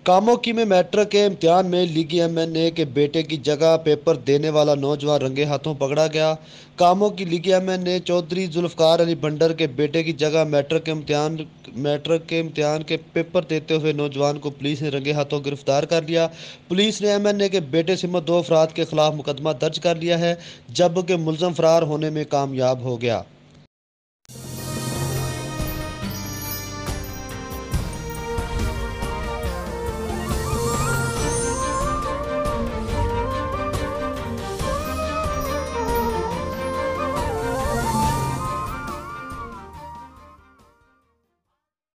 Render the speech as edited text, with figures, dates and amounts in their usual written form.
कामोकी में मैट्रिक के इम्तिहान में लीगी एमएनए के बेटे की जगह पेपर देने वाला नौजवान रंगे हाथों पकड़ा गया। कामोकी लीगी एमएनए चौधरी जुल्फकार अली भंडर के बेटे की जगह मैट्रिक के इम्तिहान के पेपर देते हुए नौजवान को पुलिस ने रंगे हाथों गिरफ्तार कर लिया। पुलिस ने एमएनए के बेटे समेत दो अफराद के खिलाफ मुकदमा दर्ज कर लिया है, जबकि मुलजम फरार होने में कामयाब हो गया।